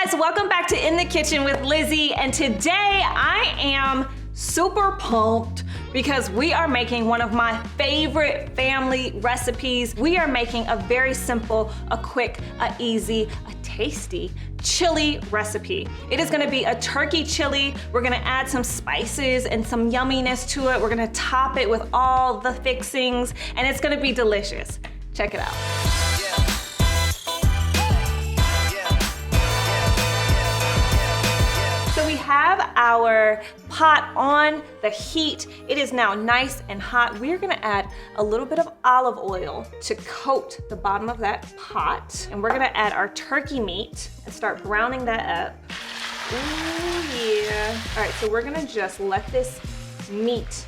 guys, welcome back to In the Kitchen with Lizzy, and today I am super pumped because we are making one of my favorite family recipes. We are making a very simple, a quick, a easy, a tasty chili recipe. It is gonna be a turkey chili. We're gonna add some spices and some yumminess to it. We're gonna top it with all the fixings, and it's gonna be delicious. Check it out. So we have our pot on the heat. It is now nice and hot. We're gonna add a little bit of olive oil to coat the bottom of that pot. And we're gonna add our turkey meat and start browning that up. Ooh, yeah. All right, so we're gonna just let this meat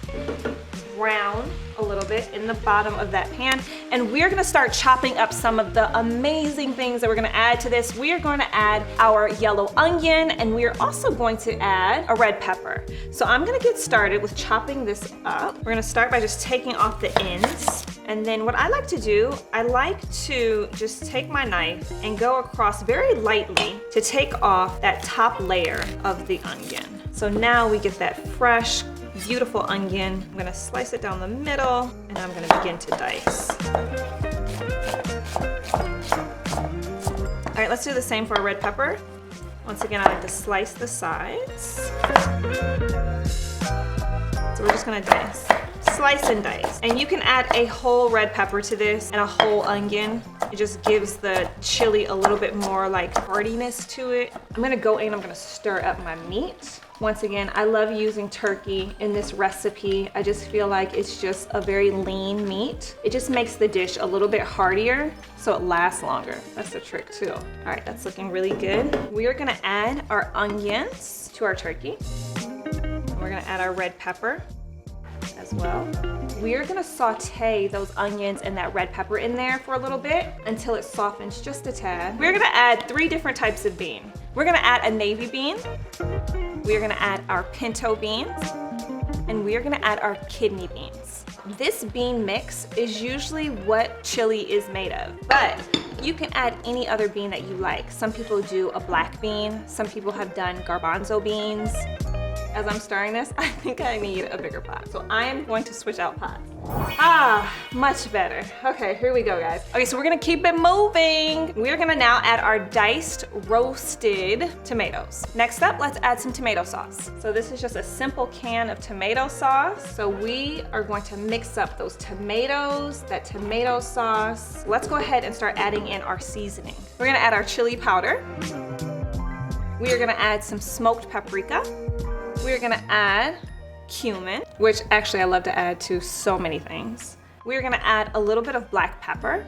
brown a little bit in the bottom of that pan, and we're gonna start chopping up some of the amazing things that we're gonna add to this. We are going to add our yellow onion, and we are also going to add a red pepper. So I'm gonna get started with chopping this up. We're gonna start by just taking off the ends, and then what I like to do, I like to just take my knife and go across very lightly to take off that top layer of the onion. So now we get that fresh, beautiful onion. I'm gonna slice it down the middle, and I'm gonna begin to dice. All right, let's do the same for a red pepper. Once again, I like to slice the sides. So we're just gonna dice. Slice and dice. And you can add a whole red pepper to this and a whole onion. It just gives the chili a little bit more like heartiness to it. I'm gonna go in, I'm gonna stir up my meat. Once again, I love using turkey in this recipe. I just feel like it's just a very lean meat. It just makes the dish a little bit heartier so it lasts longer. That's the trick too. All right, that's looking really good. We are gonna add our onions to our turkey. We're gonna add our red pepper as well. We're gonna saute those onions and that red pepper in there for a little bit until it softens just a tad. We're gonna add 3 different types of bean. We're gonna add a navy bean. We're gonna add our pinto beans, and we're gonna add our kidney beans. This bean mix is usually what chili is made of, but you can add any other bean that you like. Some people do a black bean. Some people have done garbanzo beans. As I'm stirring this, I think I need a bigger pot. So I am going to switch out pots. Ah, much better. Okay, here we go, guys. Okay, so we're gonna keep it moving. We're gonna now add our diced roasted tomatoes. Next up, let's add some tomato sauce. So this is just a simple can of tomato sauce. So we are going to mix up those tomatoes, that tomato sauce. Let's go ahead and start adding in our seasoning. We're gonna add our chili powder. We are gonna add some smoked paprika. We're gonna add cumin, which actually I love to add to so many things. We're gonna add a little bit of black pepper.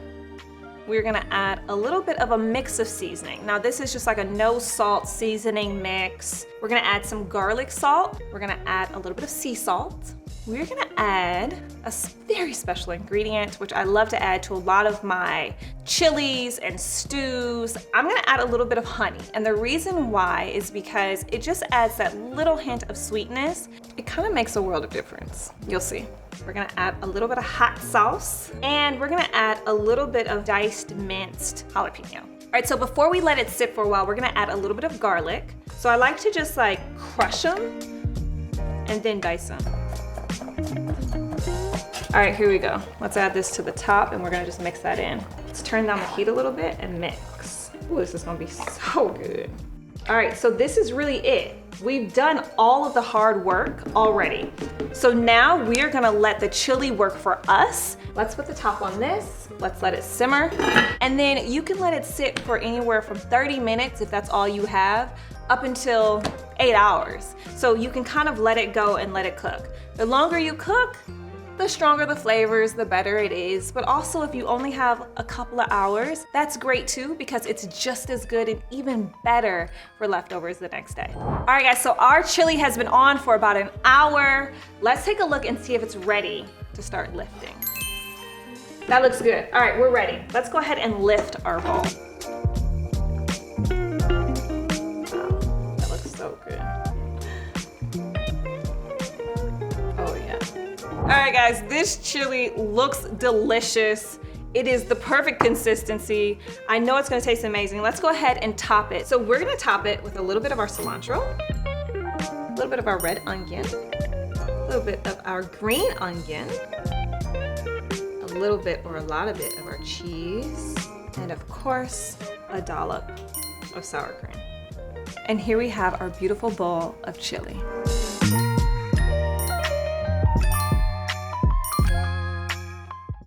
We're gonna add a little bit of a mix of seasoning. Now this is just like a no salt seasoning mix. We're gonna add some garlic salt. We're gonna add a little bit of sea salt. We're gonna add a very special ingredient, which I love to add to a lot of my chilies and stews. I'm gonna add a little bit of honey. And the reason why is because it just adds that little hint of sweetness. It kind of makes a world of difference. You'll see. We're gonna add a little bit of hot sauce, and we're gonna add a little bit of diced minced jalapeno. All right, so before we let it sit for a while, we're gonna add a little bit of garlic. So I like to just like crush them and then dice them. All right, here we go. Let's add this to the top, and we're gonna just mix that in. Let's turn down the heat a little bit and mix. Ooh, this is gonna be so good. All right, so this is really it. We've done all of the hard work already. So now we are gonna let the chili work for us. Let's put the top on this. Let's let it simmer. And then you can let it sit for anywhere from 30 minutes, if that's all you have, up until 8 hours. So you can kind of let it go and let it cook. The longer you cook, the stronger the flavors, the better it is. But also if you only have a couple of hours, that's great too, because it's just as good and even better for leftovers the next day. All right guys, so our chili has been on for about an hour. Let's take a look and see if it's ready to start lifting. That looks good. All right, we're ready. Let's go ahead and lift our bowl. Wow, that looks so good. Oh yeah. All right guys, this chili looks delicious. It is the perfect consistency. I know it's gonna taste amazing. Let's go ahead and top it. So we're gonna top it with a little bit of our cilantro, a little bit of our red onion, a little bit of our green onion, a little bit or a lot of it of our cheese, and of course, a dollop of sour cream. And here we have our beautiful bowl of chili.